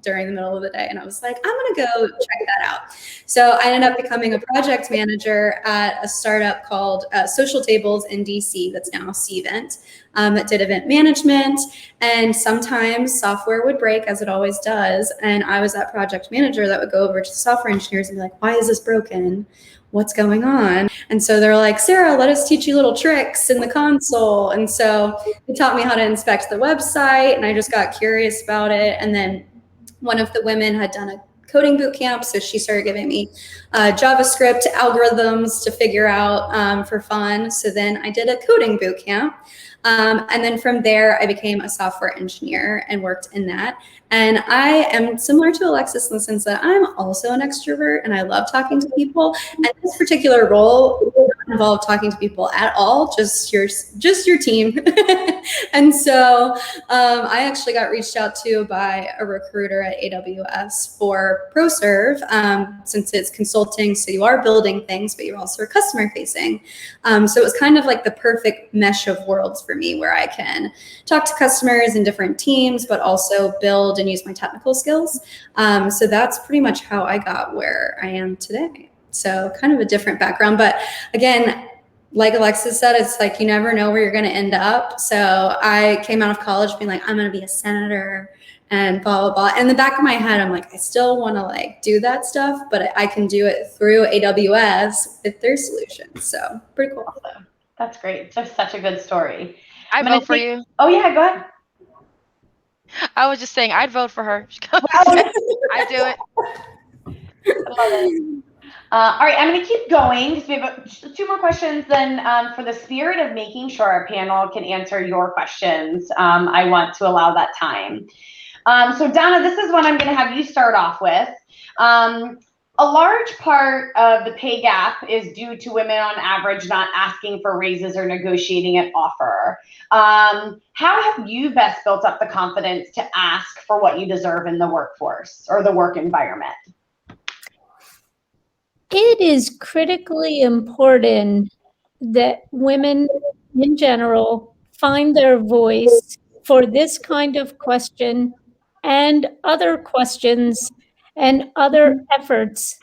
during the middle of the day. And I was like, I'm going to go check that out. So I ended up becoming a project manager at a startup called Social Tables in DC, that's now Cvent. That did event management, and sometimes software would break, as it always does. And I was that project manager that would go over to the software engineers and be like, why is this broken? What's going on? And so they're like, Sarah, let us teach you little tricks in the console. And so they taught me how to inspect the website, and I just got curious about it. And then one of the women had done a coding boot camp, so she started giving me JavaScript algorithms to figure out for fun. So then I did a coding boot camp. And then from there, I became a software engineer and worked in that. And I am similar to Alexis in the sense that I'm also an extrovert, and I love talking to people. And this particular role does not involve talking to people at all, just your team. And so I actually got reached out to by a recruiter at AWS for ProServe, since it's consulting. So you are building things, but you're also customer facing. So it was kind of like the perfect mesh of worlds for me, where I can talk to customers in different teams, but also build and use my technical skills. So that's pretty much how I got where I am today. So kind of a different background, but again, like Alexis said, it's like you never know where you're going to end up. So I came out of college being like, I'm going to be a senator and blah, blah, blah. In the back of my head, I'm like, I still want to do that stuff, but I can do it through AWS with their solutions. So pretty cool. Awesome. That's great. It's such a good story. I vote for you. Oh yeah, go ahead. I was just saying, I'd vote for her. I'd do it. I love it. All right, I'm going to keep going because we have two more questions. Then, for the spirit of making sure our panel can answer your questions, I want to allow that time. So Donna, this is one I'm going to have you start off with. A large part of the pay gap is due to women on average not asking for raises or negotiating an offer. How have you best built up the confidence to ask for what you deserve in the workforce or the work environment? It is critically important that women in general find their voice for this kind of question and other questions and other efforts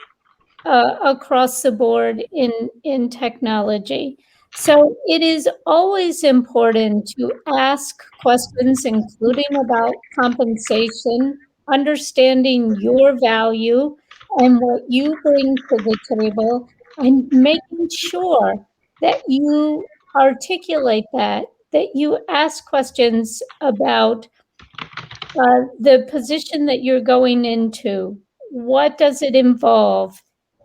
across the board in technology. So it is always important to ask questions, including about compensation, understanding your value and what you bring to the table, and making sure that you articulate that you ask questions about the position that you're going into. What does it involve?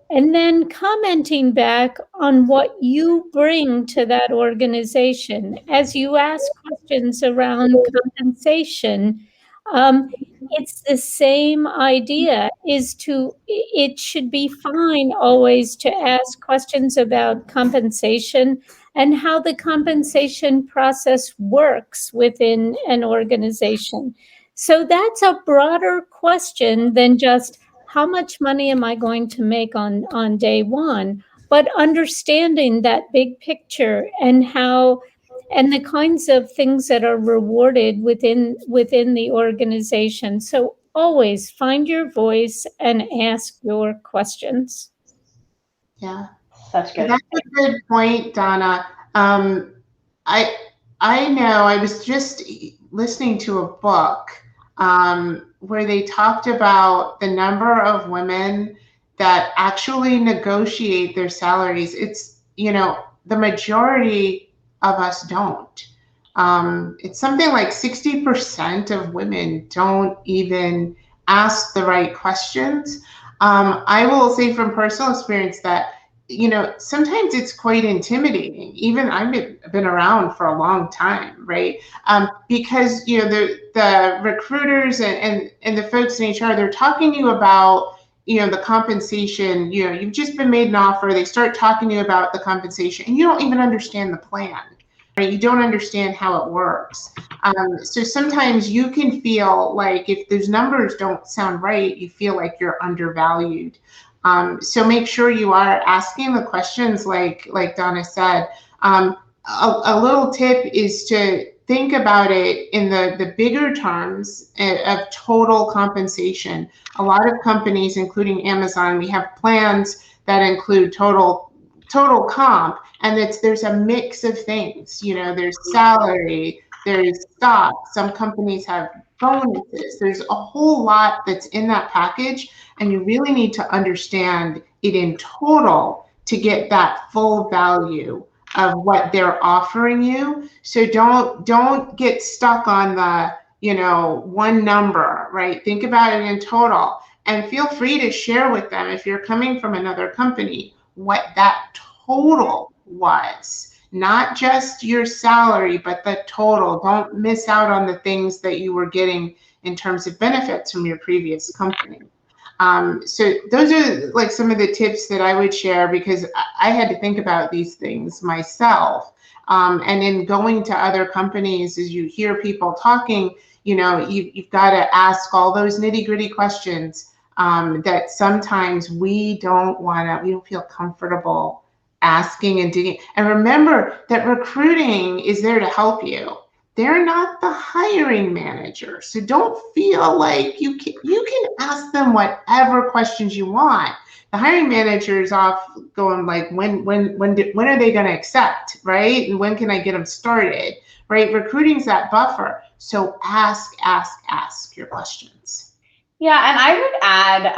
And then commenting back on what you bring to that organization. As you ask questions around compensation, it's the same idea, it should be fine always to ask questions about compensation and how the compensation process works within an organization. So that's a broader question than just how much money am I going to make on day one, but understanding that big picture and the kinds of things that are rewarded within the organization. So always find your voice and ask your questions. Yeah. Such good. That's a good point, Donna. I know I was just listening to a book where they talked about the number of women that actually negotiate their salaries. It's, the majority of us don't. It's something like 60% of women don't even ask the right questions. I will say from personal experience that sometimes it's quite intimidating. Even I've been around for a long time, right? Because the recruiters and the folks in HR, they're talking to you about the compensation. You've just been made an offer. They start talking to you about the compensation, and you don't even understand the plan. Right? You don't understand how it works. So sometimes you can feel like if those numbers don't sound right, you feel like you're undervalued. So make sure you are asking the questions like Donna said. A little tip is to think about it in the bigger terms of total compensation. A lot of companies, including Amazon, we have plans that include total comp, and there's a mix of things. There's salary, there's stock. Some companies have bonuses. There's a whole lot that's in that package, and you really need to understand it in total to get that full value of what they're offering you. So don't get stuck on the one number, right? Think about it in total, and feel free to share with them if you're coming from another company what that total was, not just your salary, but the total. Don't miss out on the things that you were getting in terms of benefits from your previous company. So those are like some of the tips that I would share, because I had to think about these things myself. And in going to other companies, as you hear people talking, you've got to ask all those nitty-gritty questions that sometimes we don't feel comfortable asking and digging. And remember that recruiting is there to help you. They're not the hiring manager. So don't feel like you can ask them whatever questions you want. The hiring manager is off going like, when are they going to accept, right? And when can I get them started, right? Recruiting's that buffer. So ask your questions. Yeah, and I would add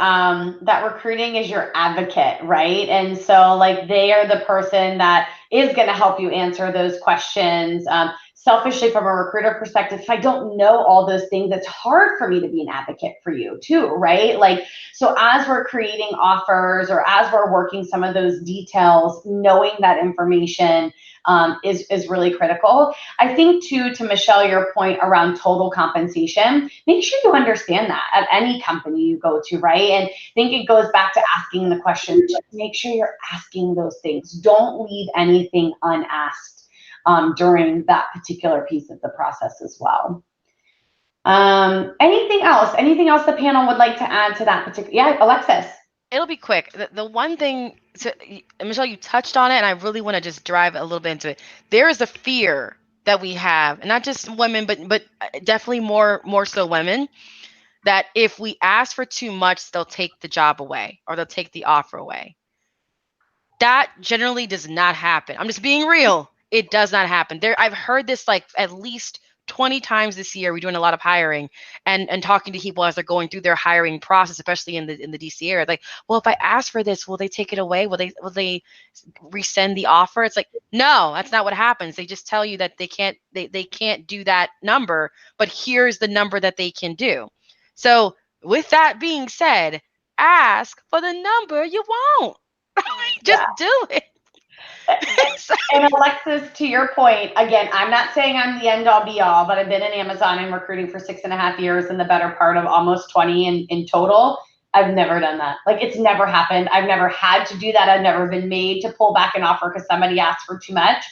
that recruiting is your advocate, right? And so like they are the person that is going to help you answer those questions. selfishly from a recruiter perspective, if I don't know all those things, it's hard for me to be an advocate for you too, right? Like, so as we're creating offers or as we're working some of those details, knowing that information is really critical. I think too, to Michelle, your point around total compensation, make sure you understand that at any company you go to, right? And I think it goes back to asking the question, just make sure you're asking those things. Don't leave anything unasked during that particular piece of the process as well. Anything else? Anything else the panel would like to add to that particular? Yeah, Alexis. It'll be quick. The one thing, Michelle, you touched on it, and I really want to just drive a little bit into it. There is a fear that we have, and not just women, but definitely more so women, that if we ask for too much, they'll take the job away or they'll take the offer away. That generally does not happen. I'm just being real. It does not happen. I've heard this like at least 20 times this year. We're doing a lot of hiring and talking to people as they're going through their hiring process, especially in the DC area. Like, well, if I ask for this, will they take it away? Will they rescind the offer? It's like, no, that's not what happens. They just tell you that they can't do that number, but here's the number that they can do. So with that being said, ask for the number you want. Just do it. And Alexis, to your point, again, I'm not saying I'm the end all be all, but I've been in Amazon and recruiting for 6.5 years and the better part of almost 20 in total. I've never done that. Like, it's never happened. I've never had to do that. I've never been made to pull back an offer because somebody asked for too much.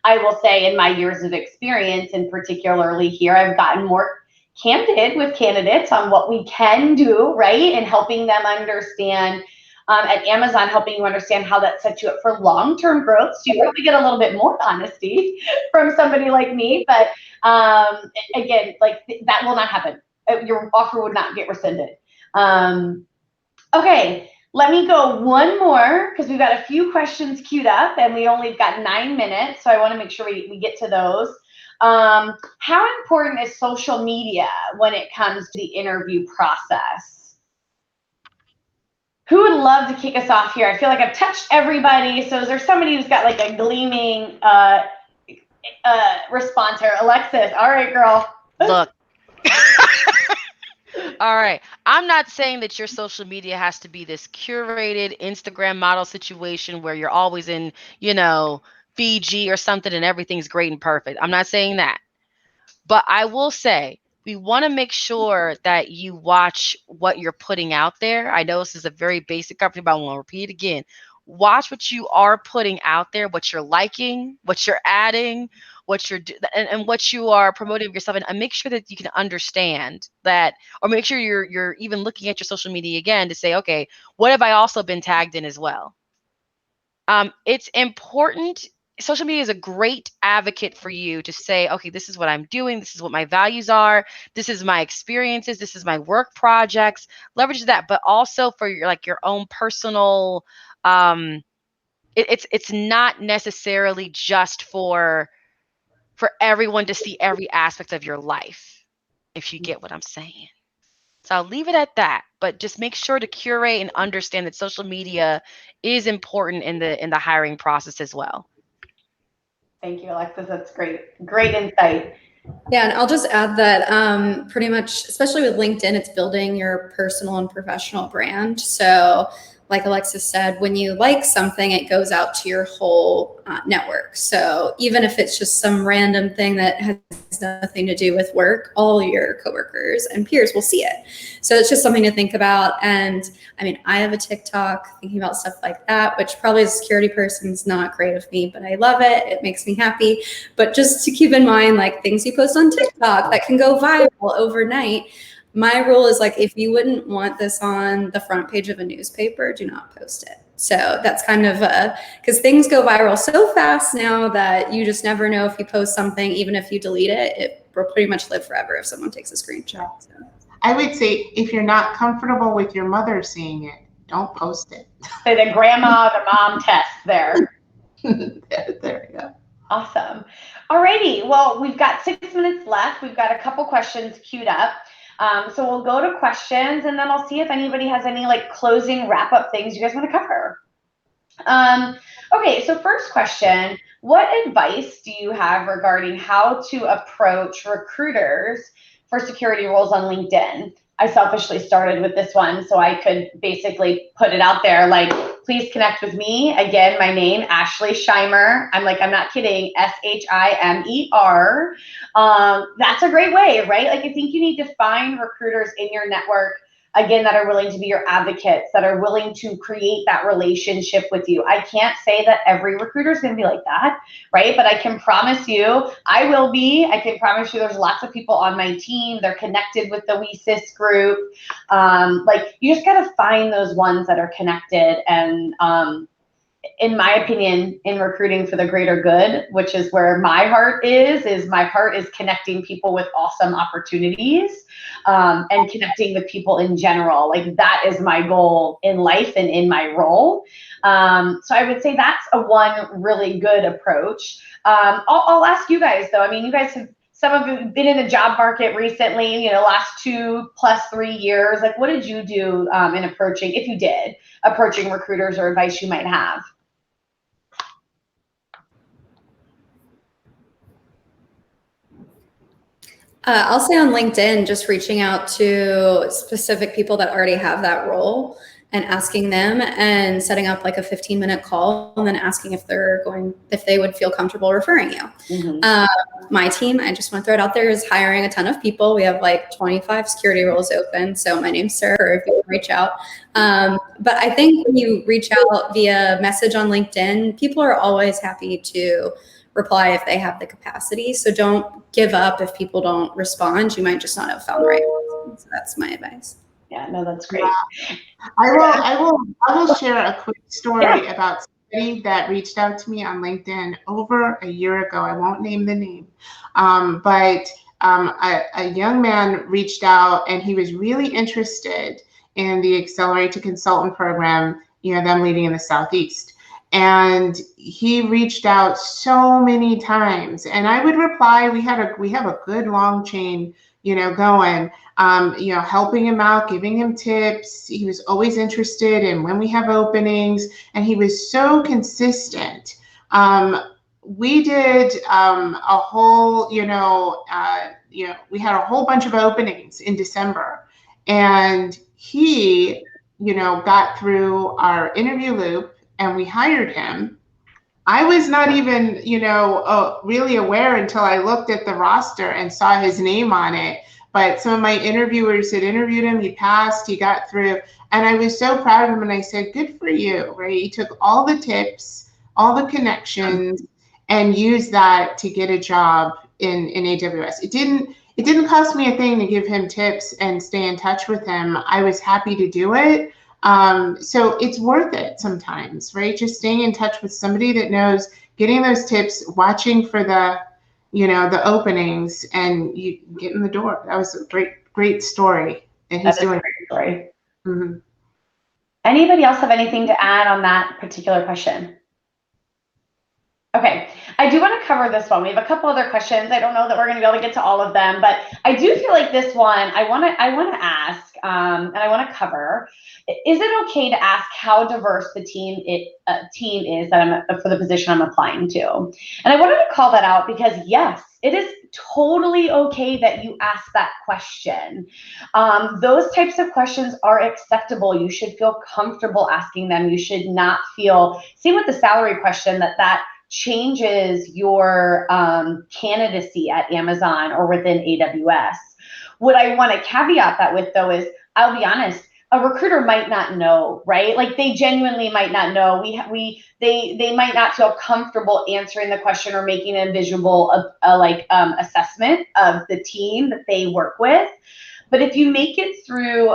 I will say in my years of experience, and particularly here, I've gotten more candid with candidates on what we can do, right? And helping them understand at Amazon, helping you understand how that sets you up for long-term growth. So you probably get a little bit more honesty from somebody like me. But again, like that will not happen. Your offer would not get rescinded. Okay, let me go one more because we've got a few questions queued up and we only got 9 minutes. So I want to make sure we get to those. How important is social media when it comes to the interview process? Who would love to kick us off here? I feel like I've touched everybody. So is there somebody who's got like a gleaming response here? Alexis, all right, girl. Look. All right. I'm not saying that your social media has to be this curated Instagram model situation where you're always in, Fiji or something and everything's great and perfect. I'm not saying that. But I will say, we want to make sure that you watch what you're putting out there. I know this is a very basic company, but I want to repeat it again. Watch what you are putting out there, what you're liking, what you're adding, and what you are promoting of yourself, and make sure that you can understand that, or make sure you're even looking at your social media again to say, okay, what have I also been tagged in as well? It's important. Social media is a great advocate for you to say, okay, this is what I'm doing. This is what my values are. This is my experiences. This is my work projects. Leverage that, but also for your own personal. It's not necessarily just for everyone to see every aspect of your life, if you get what I'm saying. So I'll leave it at that, but just make sure to curate and understand that social media is important in the hiring process as well. Thank you, Alexis. That's great. Great insight. Yeah, and I'll just add that pretty much, especially with LinkedIn, it's building your personal and professional brand. So like Alexis said, when you like something, it goes out to your whole network. So even if it's just some random thing that has nothing to do with work, all your coworkers and peers will see it. So it's just something to think about. And I mean, I have a TikTok, thinking about stuff like that, which probably as a security person is not great of me, but I love it. It makes me happy. But just to keep in mind, like things you post on TikTok that can go viral overnight. My rule is like, if you wouldn't want this on the front page of a newspaper, do not post it. So that's kind of because things go viral so fast now that you just never know if you post something, even if you delete it, it will pretty much live forever if someone takes a screenshot. So. I would say if you're not comfortable with your mother seeing it, don't post it. So the grandma, the mom test there. There you go. Awesome. Alrighty. Well, we've got 6 minutes left. We've got a couple questions queued up. So we'll go to questions and then I'll see if anybody has any like closing wrap up things you guys want to cover. Okay, so first question, what advice do you have regarding how to approach recruiters for security roles on LinkedIn? I selfishly started with this one so I could basically put it out there, like, please connect with me. Again, my name, Ashley Shimer. I'm not kidding, Shimer. That's a great way, right? Like, I think you need to find recruiters in your network, again, that are willing to be your advocates, that are willing to create that relationship with you. I can't say that every recruiter is going to be like that, right? But I can promise you, I will be. I can promise you there's lots of people on my team. They're connected with the WeSys group. Like, you just got to find those ones that are connected. And in my opinion, in recruiting for the greater good, which is where my heart is my heart is connecting people with awesome opportunities, and connecting with people in general. Like, that is my goal in life and in my role. So I would say that's one really good approach. I'll ask you guys though. I mean, you guys have, some of you have been in the job market recently, last 2 + 3 years. Like, what did you do in approaching, if you did, approaching recruiters, or advice you might have? I'll say on LinkedIn, just reaching out to specific people that already have that role and asking them, and setting up like a 15-minute call, and then asking if they would feel comfortable referring you. Mm-hmm. My team, I just want to throw it out there, is hiring a ton of people. We have like 25 security roles open. So my name's Sarah, or if you can reach out. But I think when you reach out via message on LinkedIn, people are always happy to reply if they have the capacity. So don't give up if people don't respond. You might just not have found the right person. So that's my advice. Yeah, no, that's great. I will share a quick story about somebody that reached out to me on LinkedIn over a year ago. I won't name the name, but a young man reached out, and he was really interested in the Accelerate to Consultant program, them leading in the Southeast. And he reached out so many times, and I would reply. We have a good long chain, going, helping him out, giving him tips. He was always interested in when we have openings, and he was so consistent. We did a whole, we had a whole bunch of openings in December, and he, got through our interview loop, and we hired him. I was not even, really aware until I looked at the roster and saw his name on it. But some of my interviewers had interviewed him. He passed, he got through. And I was so proud of him. And I said, good for you, right? He took all the tips, all the connections, and used that to get a job in AWS. It didn't cost me a thing to give him tips and stay in touch with him. I was happy to do it. So it's worth it sometimes, right? Just staying in touch with somebody that knows, getting those tips, watching for the openings, and you get in the door. That was a great story. And he's doing a great story. Mm-hmm. Anybody else have anything to add on that particular question? Okay, I do want to cover this one. We have a couple other questions. I don't know that we're going to be able to get to all of them, but I do feel like this one I want to ask, and I want to cover. Is it okay to ask how diverse the team is that for the position I'm applying to? And I wanted to call that out because yes, it is totally okay that you ask that question. Those types of questions are acceptable. You should feel comfortable asking them. You should not feel, same with the salary question, that changes your candidacy at Amazon or within AWS. What I want to caveat that with, though, is I'll be honest, a recruiter might not know, right? Like, they genuinely might not know. They might not feel comfortable answering the question or making a visual assessment of the team that they work with. But if you make it through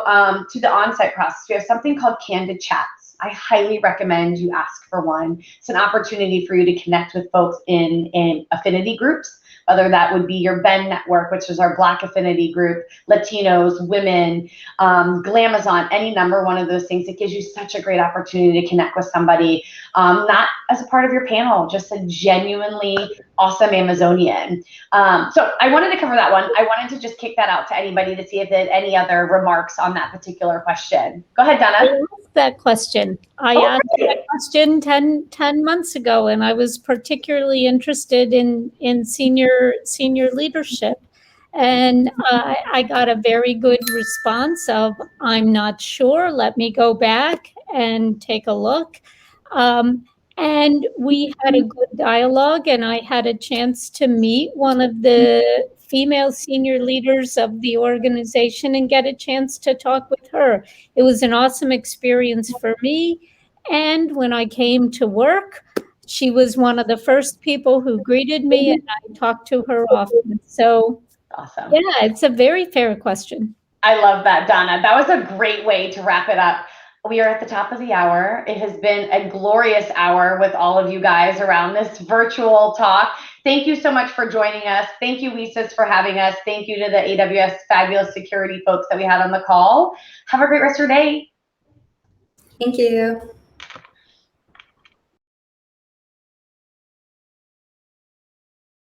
to the on-site process, we have something called Candid Chats. I highly recommend you ask for one. It's an opportunity for you to connect with folks in affinity groups, whether that would be your Ben network, which is our Black affinity group, Latinos, women, Glamazon, any number one of those things. It gives you such a great opportunity to connect with somebody, not as a part of your panel, just a genuinely awesome Amazonian. So I wanted to cover that one. I wanted to just kick that out to anybody to see if there's any other remarks on that particular question. Go ahead, Donna. I asked that question. I asked that question 10 months ago, and I was particularly interested in senior leadership. And I got a very good response of, I'm not sure, let me go back and take a look. And we had a good dialogue, and I had a chance to meet one of the female senior leaders of the organization and get a chance to talk with her. It was an awesome experience for me. And when I came to work, she was one of the first people who greeted me, and I talked to her often. So, Awesome. yeah, it's a very fair question. I love that, Donna. That was a great way to wrap it up. We are at the top of the hour. It has been a glorious hour with all of you guys around this virtual talk. Thank you so much for joining us. Thank you, WSIS, for having us. Thank you to the AWS fabulous security folks that we had on the call. Have a great rest of your day. Thank you.